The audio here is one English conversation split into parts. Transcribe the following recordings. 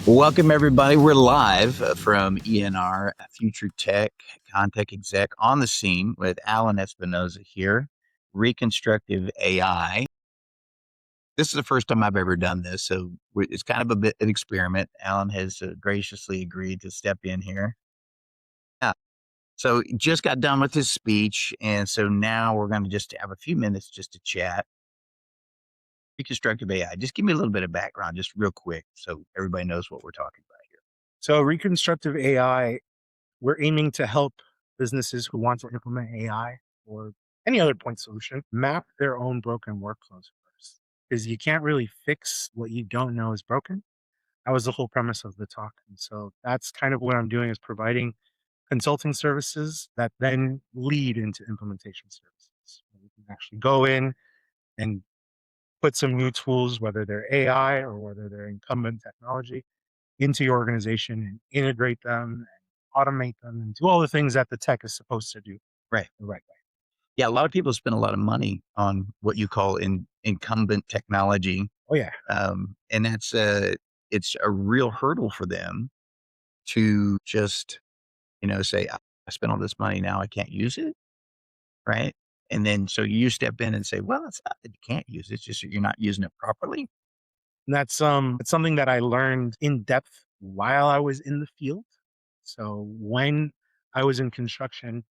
Welcome, everybody. We're live from ENR, Future Tech Contact Exec on the scene with Alan Espinoza here, Reconstructive AI. This is the first time I've ever done this, so it's kind of a bit an experiment. Alan has graciously agreed to step in here. Yeah. So just got done with his speech, and so now we're going to just have a few minutes just to chat. Reconstructive AI. Just give me a little bit of background, just real quick, so everybody knows what we're talking about here. So reconstructive AI, we're aiming to help businesses who want to implement AI or any other point solution map their own broken workflows first. Because you can't really fix what you don't know is broken. That was the whole premise of the talk. And so that's kind of what I'm doing is providing consulting services that then lead into implementation services. We can actually go in and put some new tools, whether they're AI or whether they're incumbent technology, into your organization and integrate them and automate them and do all the things that the tech is supposed to do Right. the right way. Yeah, a lot of people spend a lot of money on what you call incumbent technology, Oh yeah. and it's a real hurdle for them to just say, I spent all this money, now I can't use it, right? And then so you step in and say, well, it's not that you can't use it, it's just that you're not using it properly. And that's it's something that I learned in depth while I was in the field. So when I was in construction,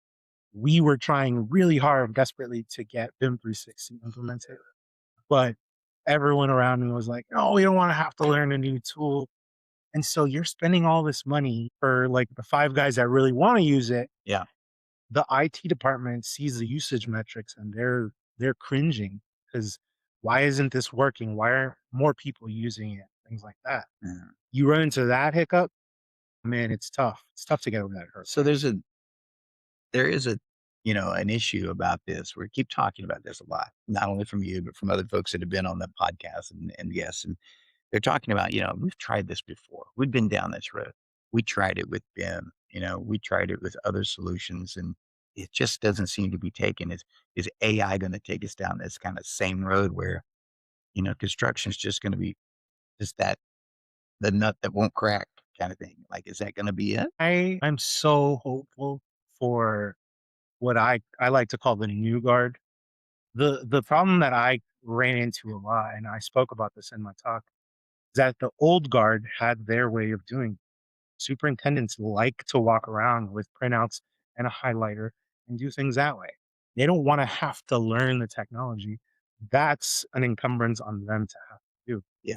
we were trying really hard, desperately to get BIM 360 implemented. But everyone around me was like, no, we don't want to have to learn a new tool. And so you're spending all this money for like the five guys that really want to use it. Yeah. The IT department sees the usage metrics and they're cringing because why isn't this working? Why aren't more people using it? Things like that. Yeah. You run into that hiccup, man, it's tough. It's tough to get over that hurdle. So there is an issue about this. We keep talking about this a lot, not only from you, but from other folks that have been on the podcast and yes. And they're talking about, we've tried this before. We've been down this road. We tried it with BIM, we tried it with other solutions, and it just doesn't seem to be taken. Is AI going to take us down this kind of same road where, construction is just going to be just the nut that won't crack kind of thing? Like, is that going to be it? I'm so hopeful for what I like to call the new guard. The problem that I ran into a lot, and I spoke about this in my talk, is that the old guard had their way of doing. Superintendents like to walk around with printouts and a highlighter and do things that way. They don't want to have to learn the technology. That's an encumbrance on them to have to do. Yeah.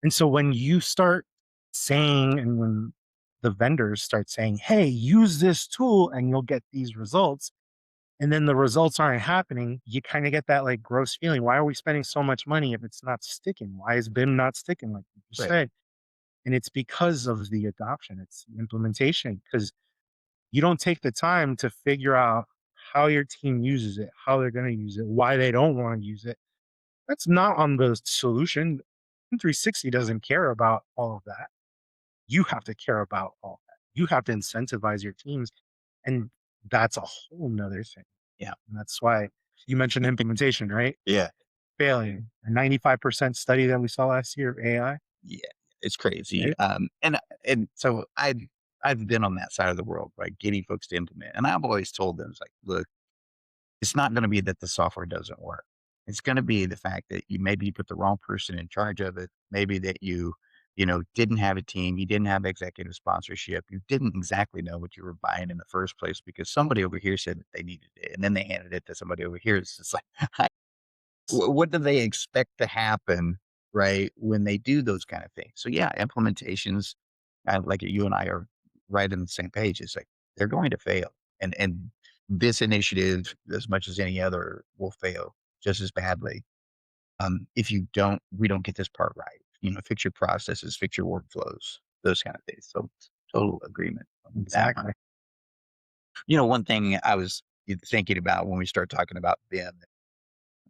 And so when you start saying, and when the vendors start saying, hey, use this tool and you'll get these results, and then the results aren't happening, you kind of get that like gross feeling. Why are we spending so much money if it's not sticking? Why is BIM not sticking, like you Right. said? And it's because of the adoption, it's the implementation, because you don't take the time to figure out how your team uses it, how they're going to use it, why they don't want to use it. That's not on the solution. 360 doesn't care about all of that. You have to care about all that. You have to incentivize your teams. And that's a whole nother thing. Yeah. And that's why you mentioned implementation, right? Yeah. Failing. A 95% study that we saw last year of AI. Yeah. It's crazy. Right? And so I've been on that side of the world, right? Getting folks to implement. And I've always told them, it's like, look, it's not going to be that the software doesn't work. It's going to be the fact that maybe you put the wrong person in charge of it. Maybe that you didn't have a team. You didn't have executive sponsorship. You didn't exactly know what you were buying in the first place because somebody over here said that they needed it. And then they handed it to somebody over here. It's just like, what do they expect to happen, right, when they do those kind of things? So yeah, implementations, like you and I are right on the same page. It's like they're going to fail, and this initiative, as much as any other, will fail just as badly if we don't get this part right. Fix your processes, fix your workflows, those kind of things. So total agreement on that one. Exactly. One thing I was thinking about when we start talking about BIM,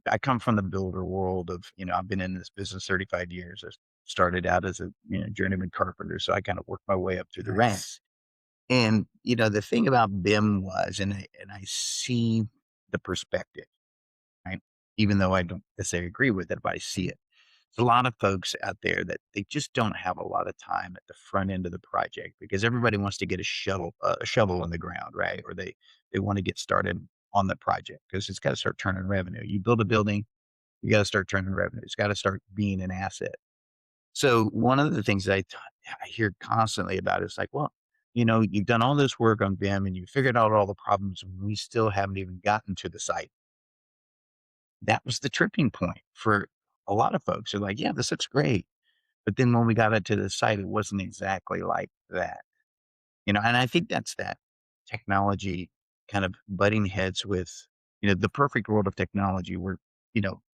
I come from the builder world of, I've been in this business 35 years. I started out as a journeyman carpenter, so I kind of worked my way up through the ranks. And the thing about BIM was, and I see the perspective, right? Even though I don't necessarily agree with it, but I see it. a lot of folks out there that they just don't have a lot of time at the front end of the project because everybody wants to get a shovel in the ground, right? Or they want to get started on the project because it's got to start turning revenue. You build a building, you got to start turning revenue. It's got to start being an asset. So one of the things that I hear constantly about is like, well, you've done all this work on BIM and you figured out all the problems, and we still haven't even gotten to the site. That was the tripping point for a lot of folks. They're like, yeah, this looks great. But then when we got it to the site, it wasn't exactly like that. And I think that's that technology kind of butting heads with, the perfect world of technology where,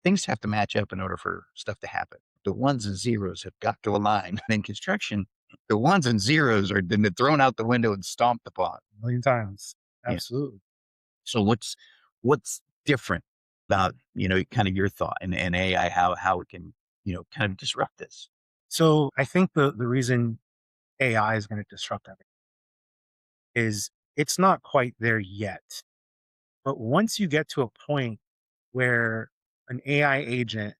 things have to match up in order for stuff to happen. The ones and zeros have got to align. And in construction, the ones and zeros are then thrown out the window and stomped upon. A million times. Yeah. Absolutely. So what's different about, kind of your thought and AI, how it can, kind of disrupt this? So I think the reason AI is going to disrupt everything is it's not quite there yet. But once you get to a point where an AI agent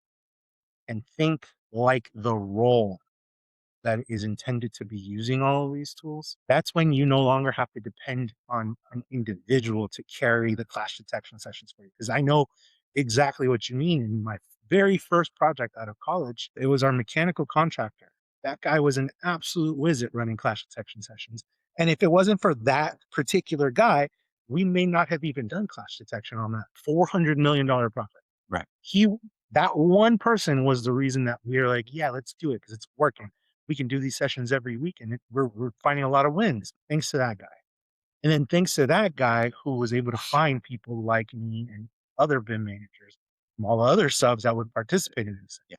can think like the role that is intended to be using all of these tools, that's when you no longer have to depend on an individual to carry the clash detection sessions for you. Because I know exactly what you mean. In my very first project out of college, it was our mechanical contractor. That guy was an absolute whiz at running clash detection sessions. And if it wasn't for that particular guy, we may not have even done clash detection on that $400 million project. Right. He that one person was the reason that we were like, yeah, let's do it because it's working. We can do these sessions every week, and we're finding a lot of wins thanks to that guy. And then thanks to that guy who was able to find people like me and other BIM managers from all the other subs that would participate in this, Yeah.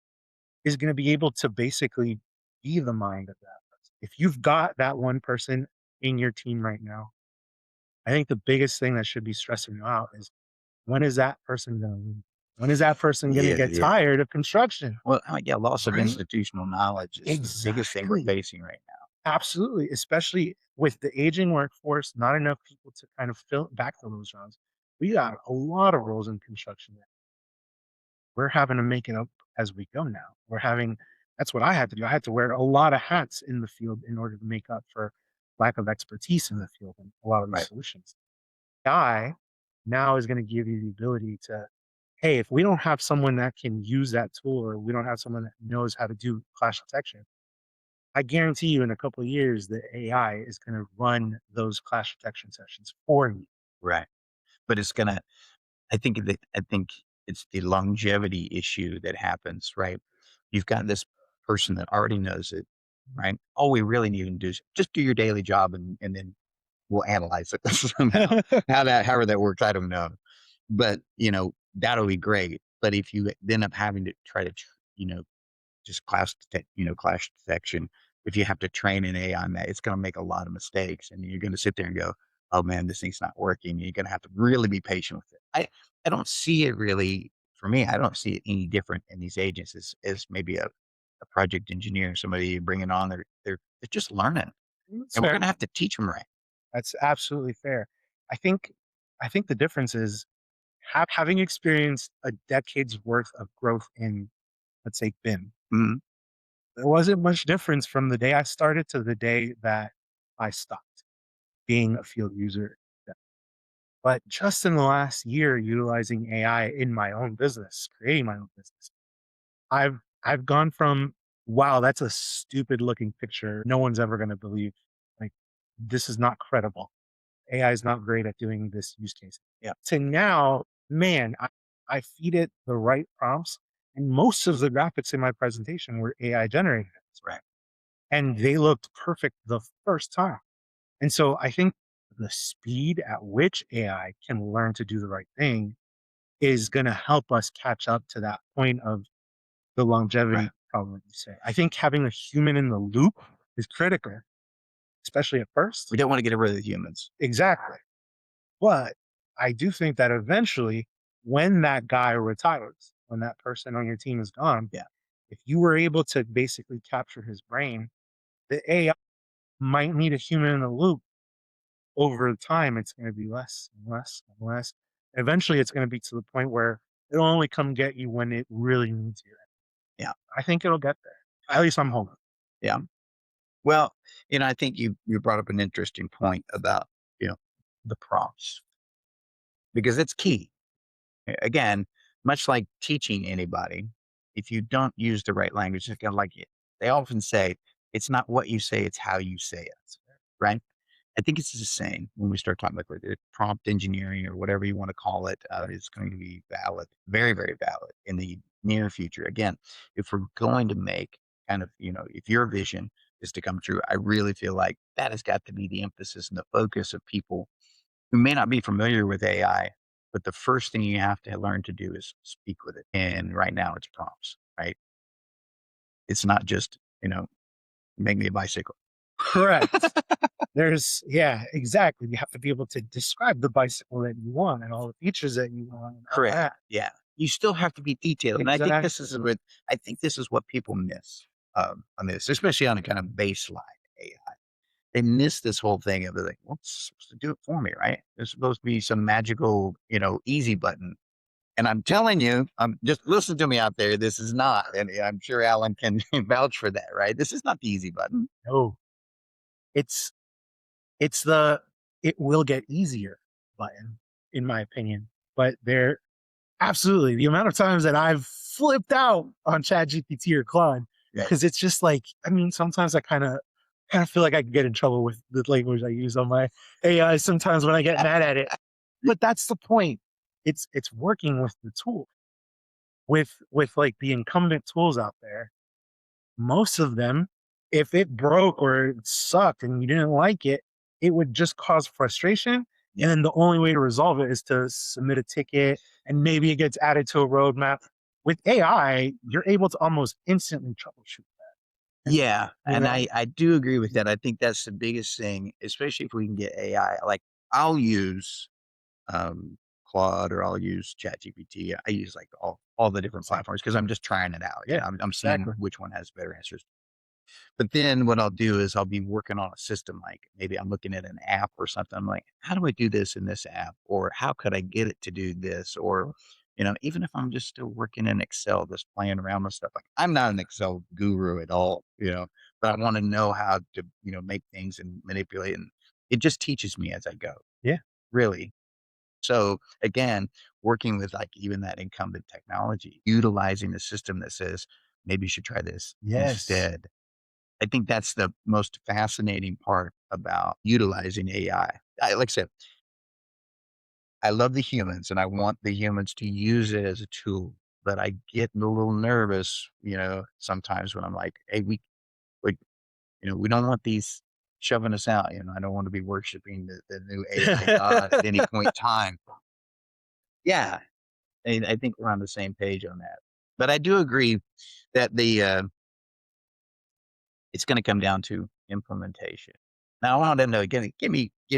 is going to be able to basically be the mind of that person. If you've got that one person in your team right now, I think the biggest thing that should be stressing you out is when is that person going to leave? When is that person going to Yeah. get Yeah. tired of construction? Well, yeah, loss of Right? institutional knowledge is the biggest thing we're Exactly. facing right now. Absolutely, especially with the aging workforce, not enough people to kind of backfill those jobs. We got a lot of roles in construction that we're having to make it up as we go now. That's what I had to do. I had to wear a lot of hats in the field in order to make up for lack of expertise in the field and a lot of these Right. solutions. AI now is going to give you the ability to, hey, if we don't have someone that can use that tool or we don't have someone that knows how to do clash detection, I guarantee you in a couple of years, the AI is going to run those clash detection sessions for you. Right. But I think it's the longevity issue that happens, right? You've got this person that already knows it, right? All we really need to do is just do your daily job and then we'll analyze it somehow. However that works, I don't know. But that'll be great. But if you end up having to try to, you know, just clash detection. If you have to train an AI on that, it's going to make a lot of mistakes, and you're going to sit there and go, "Oh man, this thing's not working." You're going to have to really be patient with it. I don't see it really for me. I don't see it any different in these agents as maybe a project engineer, somebody you bring it on. They're just learning, That's and we're going fair. to have to teach them right. That's absolutely fair. I think I think the difference is having experienced a decade's worth of growth in, let's say, BIM. Mhm. There wasn't much difference from the day I started to the day that I stopped being a field user. But just in the last year, utilizing AI in my own business, creating my own business, I've gone from, wow, that's a stupid looking picture. No one's ever going to believe. Like, this is not credible. AI is not great at doing this use case. Yeah, To now, man, I feed it the right prompts, and most of the graphics in my presentation were AI generated, right. and they looked perfect the first time. And so I think the speed at which AI can learn to do the right thing is going to help us catch up to that point of the Right. longevity problem that you say. I think having a human in the loop is critical, especially at first. We don't want to get rid of the humans. Exactly. But I do think that eventually, when that guy retires, when that person on your team is gone, Yeah. if you were able to basically capture his brain, the AI might need a human in the loop. Over time, it's going to be less and less and less. Eventually, it's going to be to the point where it'll only come get you when it really needs you. Yeah. I think it'll get there. At least I'm hoping. Yeah. Well, I think you brought up an interesting point about, you know, the prompts because it's key. Again, much like teaching anybody, if you don't use the right language, it's kind of like they often say, it's not what you say, it's how you say it. Right. I think it's the same when we start talking about whether prompt engineering or whatever you want to call it is going to be valid, very, very valid in the near future. Again, if we're going to make kind of, if your vision is to come true, I really feel like that has got to be the emphasis and the focus of people who may not be familiar with AI, but the first thing you have to learn to do is speak with it. And right now it's prompts, right? It's not just, make me a bicycle. Correct. Yeah, exactly. You have to be able to describe the bicycle that you want and all the features that you want and all Correct. that. Yeah. You still have to be detailed. And Exactly. I think this is what people miss on this, especially on a kind of baseline AI. They miss this whole thing of like, well, it's supposed to do it for me, right? There's supposed to be some magical, easy button. And I'm telling you, just listen to me out there. This is not, and I'm sure Alan can vouch for that, right? This is not the easy button. No, it's it's the it will get easier button, in my opinion. But there absolutely the amount of times that I've flipped out on ChatGPT or Claude, Right. because it's just like, I mean, sometimes I kind of feel like I can get in trouble with the language I use on my AI sometimes when I get mad at it. But that's the point. It's working with the tool. With like the incumbent tools out there, most of them, if it broke or it sucked and you didn't like it, it would just cause frustration. Yeah. And then the only way to resolve it is to submit a ticket and maybe it gets added to a roadmap. With AI, you're able to almost instantly troubleshoot that. Yeah, You and know? I do agree with that. I think that's the biggest thing, especially if we can get AI. Like I'll use Claude or I'll use ChatGPT. I use like all the different Same. platforms because I'm just trying it out. Yeah, I'm seeing exactly. which one has better answers. But then what I'll do is I'll be working on a system, like maybe I'm looking at an app or something. I'm like, how do I do this in this app? Or how could I get it to do this? Or, even if I'm just still working in Excel, just playing around with stuff, like I'm not an Excel guru at all, but I want to know how to, make things and manipulate. And it just teaches me as I go, Yeah. really. So again, working with like even that incumbent technology, utilizing the system that says, maybe you should try this Yes. instead. I think that's the most fascinating part about utilizing AI. Like I said, I love the humans and I want the humans to use it as a tool, but I get a little nervous, sometimes when I'm like, hey, we don't want these shoving us out. I don't want to be worshiping the new AI God at any point in time. Yeah. I think we're on the same page on that. But I do agree that it's gonna come down to implementation. Now, I want to know, give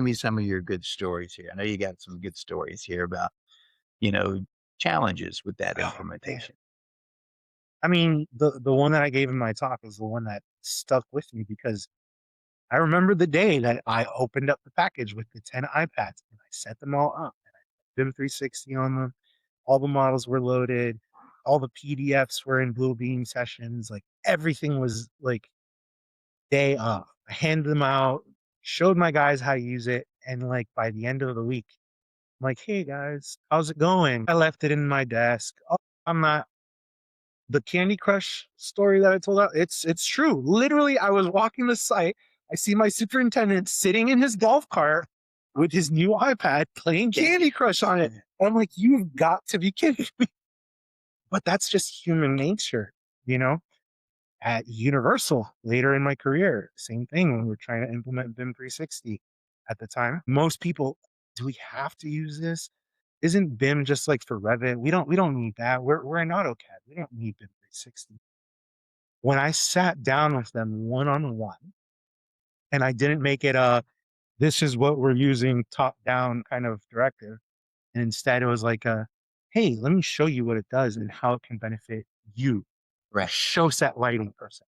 me some of your good stories here. I know you got some good stories here about, you know, challenges with that Oh, man. implementation. I mean, the one that I gave in my talk is the one that stuck with me because I remember the day that I opened up the package with the 10 iPads and I set them all up. BIM 360 on them. All the models were loaded. All the PDFs were in Bluebeam sessions. Like everything was like day of. I handed them out, showed my guys how to use it, and like by the end of the week, I'm like, "Hey guys, how's it going?" I left it in my desk. Oh, I'm not the Candy Crush story that I told out. It's true. Literally, I was walking the site. I see my superintendent sitting in his golf cart with his new iPad playing Candy Crush on it. I'm like, you've got to be kidding me. But that's just human nature, you know? At Universal later in my career, same thing when we were trying to implement BIM 360 at the time. Most people, do we have to use this? Isn't BIM just like for Revit? We don't need that. We're in AutoCAD. We don't need BIM 360. When I sat down with them one on one and I didn't make it a this is what we're using top down kind of directive. And instead it was like a hey, let me show you what it does and how it can benefit you, a Right, show set lighting person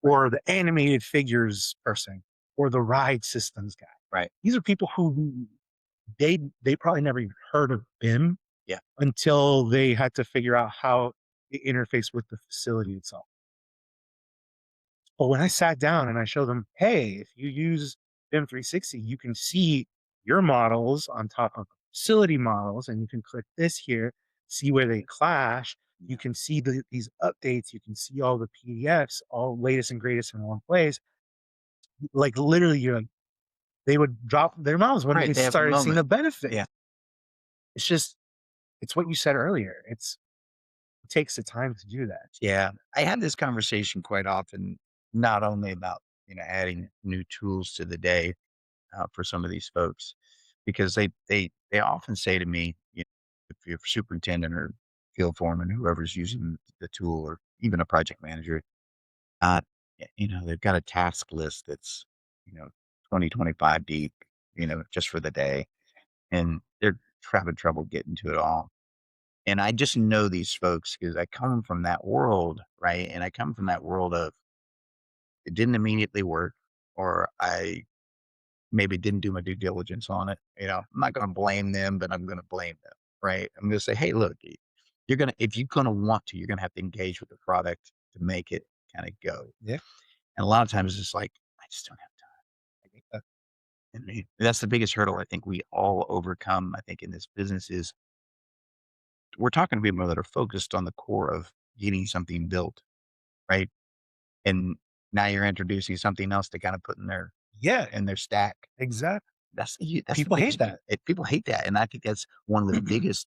right, or the animated figures person or the ride systems guy. right. These are people who they probably never even heard of BIM Yeah, until they had to figure out how. interface with the facility itself. But when I sat down and I showed them, hey, if you use BIM 360, you can see your models on top of facility models, and you can click this here, see where they clash. You can see these updates. You can see all the PDFs, all latest and greatest in one place. Like literally, they would drop their mouths when they Right. They have a started seeing moment. the benefit. Yeah. It's just, it's what you said earlier. It takes the time to do that. Yeah. I have this conversation quite often, not only about, adding new tools to the day for some of these folks, because they often say to me, if you're a superintendent or field foreman, whoever's using the tool, or even a project manager, uh, they've got a task list that's, you know, 20, 25 deep, just for the day, and they're having trouble getting to it all. And I just know these folks because I come from that world, right? And I come from that world of it didn't immediately work, or I maybe didn't do my due diligence on it. I'm not going to blame them, but I'm going to blame them, right? I'm going to say, hey, look, if you're going to want to, you're going to have to engage with the product to make it kind of go. Yeah. And a lot of times it's like, I just don't have time. I get that. That's the biggest hurdle I think we all overcome. I think in this business is we're talking to people that are focused on the core of getting something built, right? And now you're introducing something else to kind of put Yeah, in their stack. exactly. That's the People hate biggest that. people hate that, and I think that's one of the biggest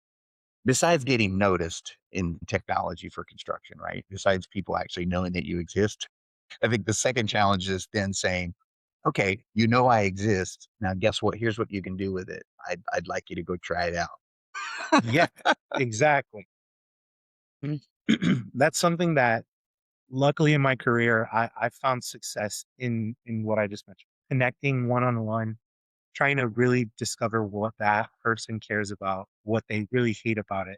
besides getting noticed in technology for construction, right? Besides people actually knowing that you exist, I think the second challenge is then saying, "Okay, you know I exist. Now guess what? Here's what you can do with it. I'd like you to go try it out." Yeah, exactly. Mm. That's something that luckily in my career, I found success in what I just mentioned. Connecting one on one, trying to really discover what that person cares about, what they really hate about it.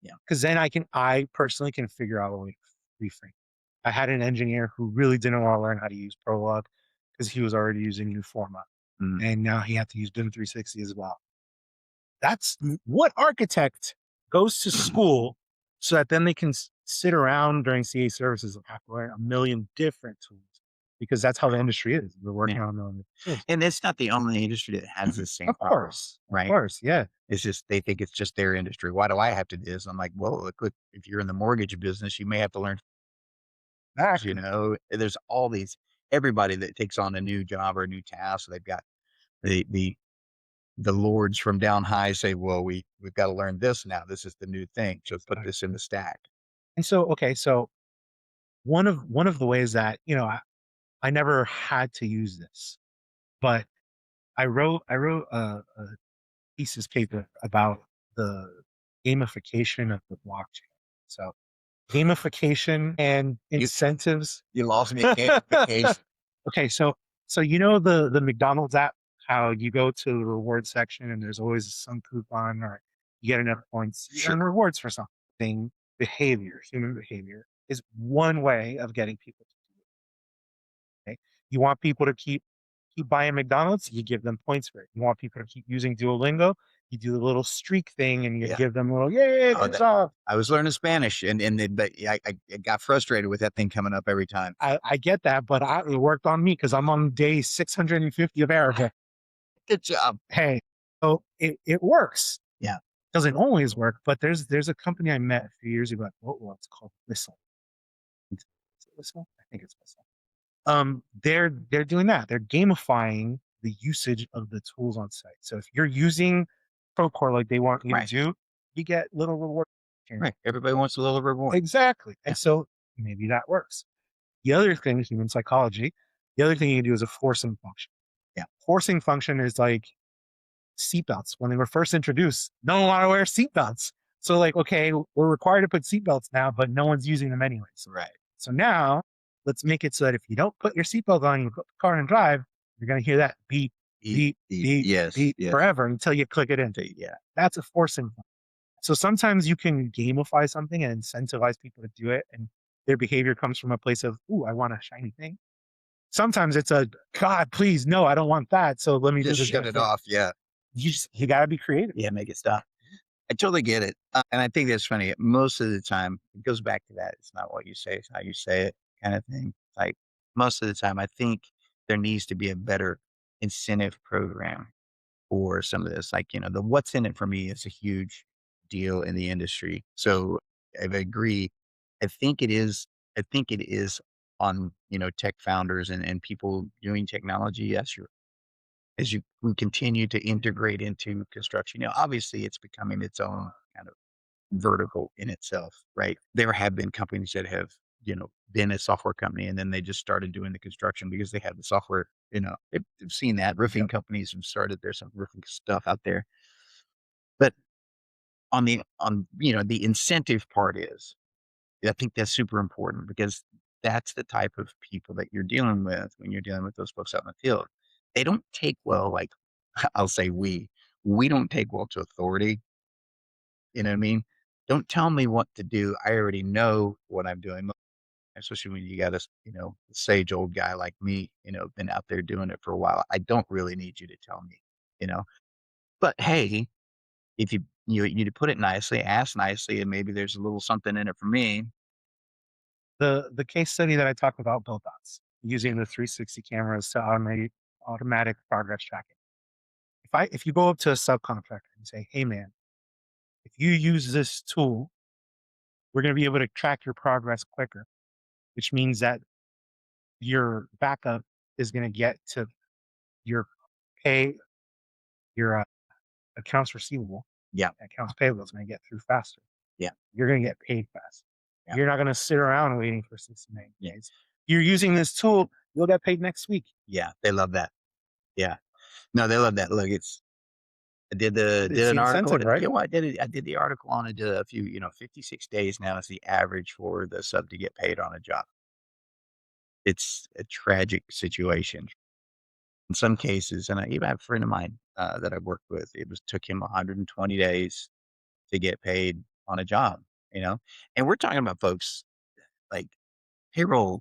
Yeah. Because then I personally can figure out a way to reframe. I had an engineer who really didn't want to learn how to use Prologue because he was already using Nuforma, Mm, and now he had to use BIM 360 as well. That's what architect goes to school so that then they can sit around during CA services and have to learn a million different tools because that's how the industry is. We're yeah. working on the tools. And it's not the only industry that has this same problem, Of right? course, yeah, It's just they think it's just their industry. Why do I have to do this? I'm like, well, look, if you're in the mortgage business, you may have to learn, exactly. there's all these everybody that takes on a new job or a new task, they've got the lords from down high say, well, we've got to learn this now. This is the new thing. So put Exactly. this in the stack. And so, okay, so one of the ways that I never had to use this, but I wrote a thesis paper about the gamification of the blockchain. So gamification and You incentives. you lost me at gamification. Okay, so the McDonald's app, how you go to the reward section and there's always some coupon or you get enough points, you Sure. earn rewards for something. Behavior, human behavior is one way of getting people to do it. Okay? You want people to keep buying McDonald's, you give them points for it. You want people to keep using Duolingo, you do the little streak thing and you Yeah. give them a little yay, Oh, good job. I was learning Spanish, but yeah, I got frustrated with that thing coming up every time. I get that, but it worked on me because I'm on day 650 of Arabic. Good job. Hey, so it works. Yeah. Doesn't always work, but there's a company I met a few years ago. Well, it's called Whistle. Is it Whistle? I think it's Whistle. They're doing that. They're gamifying the usage of the tools on site. So if you're using Procore like they want you to Right. do, you get little rewards. Right. Everybody wants a little reward. Exactly. Yeah. And so maybe that works. The other thing is human psychology. The other thing you can do is a forcing function. Yeah. Forcing function is like seatbelts. When they were first introduced, no one wanted to wear seatbelts. So like, okay, we're required to put seatbelts now, but no one's using them anyways. Right. So now let's make it so that if you don't put your seatbelt on, you put the car and drive, you're going to hear that beep, beep, beep, Yes. beep Yes. forever until you click it in. Yeah. That's a forcing function. So sometimes you can gamify something and incentivize people to do it, and their behavior comes from a place of, "Ooh, I want a shiny thing." Sometimes it's a, "God, please, no, I don't want that. So let me do Just this shut other it thing." off. Yeah. You gotta be creative. Yeah. Make it stop. I totally get it. And I think that's funny. Most of the time, it goes back to that. It's not what you say, it's how you say it kind of thing. Like most of the time, I think there needs to be a better incentive program for some of this. Like, the what's in it for me is a huge deal in the industry. So I agree. I think it is, I think it is on, tech founders and people doing technology. Yes, as you we continue to integrate into construction, obviously it's becoming its own kind of vertical in itself, right? There have been companies that have, been a software company and then they just started doing the construction because they had the software, they've seen that. Roofing Yep. companies have started, there's some roofing stuff out there. But the incentive part is, I think that's super important because that's the type of people that you're dealing with when you're dealing with those folks out in the field. They don't take well, like I'll say we don't take well to authority. You know what I mean? Don't tell me what to do. I already know what I'm doing. Especially when you got a sage old guy like me, been out there doing it for a while. I don't really need you to tell me, you know. But hey, if you need to put it nicely, ask nicely, and maybe there's a little something in it for me. The case study that I talked about, build dots, using the 360 cameras to automate automatic progress tracking. If you go up to a subcontractor and say, "Hey man, if you use this tool, we're going to be able to track your progress quicker," which means that your backup is going to get to your pay, your accounts receivable, Yeah, accounts payable is going to get through faster. yeah, You're going to get paid fast. yeah, You're not going to sit around waiting for 60 yeah, days. You're using this tool, you'll get paid next week. yeah. They love that. Yeah. No, they love that. Look, I did It's an the article. incentive, right? I did it. I did the article on it a few, 56 days now is the average for the sub to get paid on a job. It's a tragic situation in some cases, and I even have a friend of mine that I worked with. Took him 120 days to get paid on a job. You know, and we're talking about folks like payroll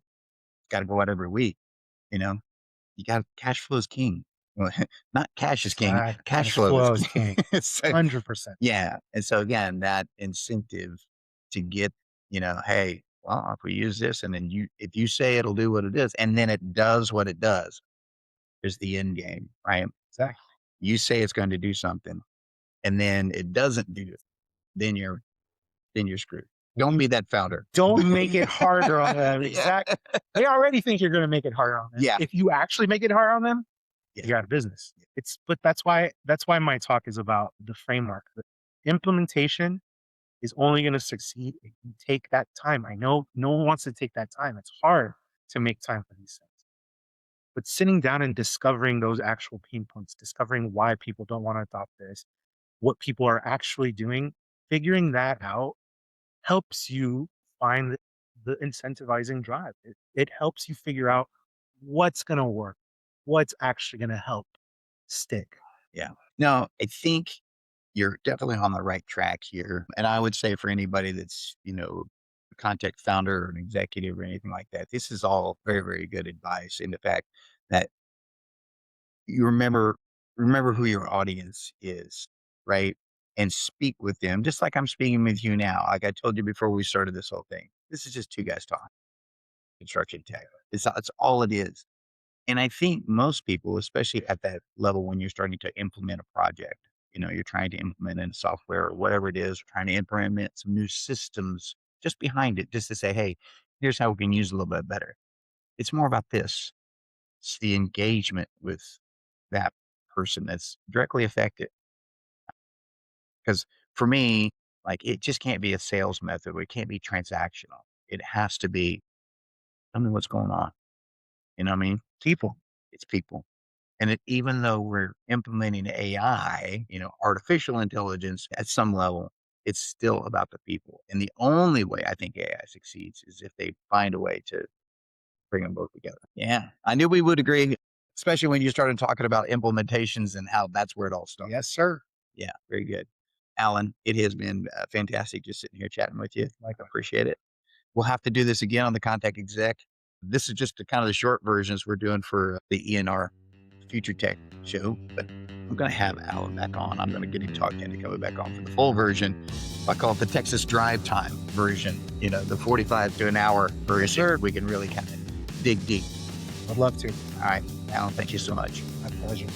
got to go out every week. You know, you got cash flow is king. Well, not cash is king. Cash Cash flow is flow is king. king. So 100%. yeah, and so again, that incentive to get, "Hey, well, if we use this and then if you say it'll do what it is, and then it does what it does, is the end game, right? Exactly. You say it's going to do something, and then it doesn't do it, then you're screwed. Don't be that founder." Don't make it harder on them. Yeah. Exactly. They already think you're going to make it harder on them. Yeah, If you actually make it hard on them, yeah, you're out of business. But that's why my talk is about the framework. The implementation is only going to succeed if you take that time. I know no one wants to take that time. It's hard to make time for these things. But sitting down and discovering those actual pain points, discovering why people don't want to adopt this, what people are actually doing, figuring that out helps you find the incentivizing drive. It helps you figure out what's going to work, what's actually going to help stick. yeah. No, I think you're definitely on the right track here, and I would say for anybody that's, a contact founder or an executive or anything like that, this is all very, very good advice in the fact that you remember who your audience is, right? And speak with them just like I'm speaking with you now. Like I told you before we started this whole thing. This is just two guys talking construction tech. It's all it is. And I think most people, especially at that level when you're starting to implement a project, you're trying to implement in software or whatever it is, trying to implement some new systems just behind it, just to say, hey, here's how we can use it a little bit better. It's more about this. It's the engagement with that person that's directly affected. Because for me, like it just can't be a sales method. It can't be transactional. It has to be, tell me what's going on. You know what I mean? People. It's people. And even though we're implementing AI, artificial intelligence at some level, it's still about the people. And the only way I think AI succeeds is if they find a way to bring them both together. Yeah. I knew we would agree, especially when you started talking about implementations and how that's where it all starts. Yes, sir. Yeah. Very good. Alan, it has been fantastic just sitting here chatting with you. I Likewise. appreciate it. We'll have to do this again on the Contact Exec. This is just the kind of the short versions we're doing for the ENR Future Tech show. But I'm going to have Alan back on. I'm going to get him talked into coming back on for the full version. I call it the Texas drive time version, the 45 to an hour Yes, version. sir. We can really kind of dig deep. I'd love to. All right, Alan, thank you so much. My pleasure.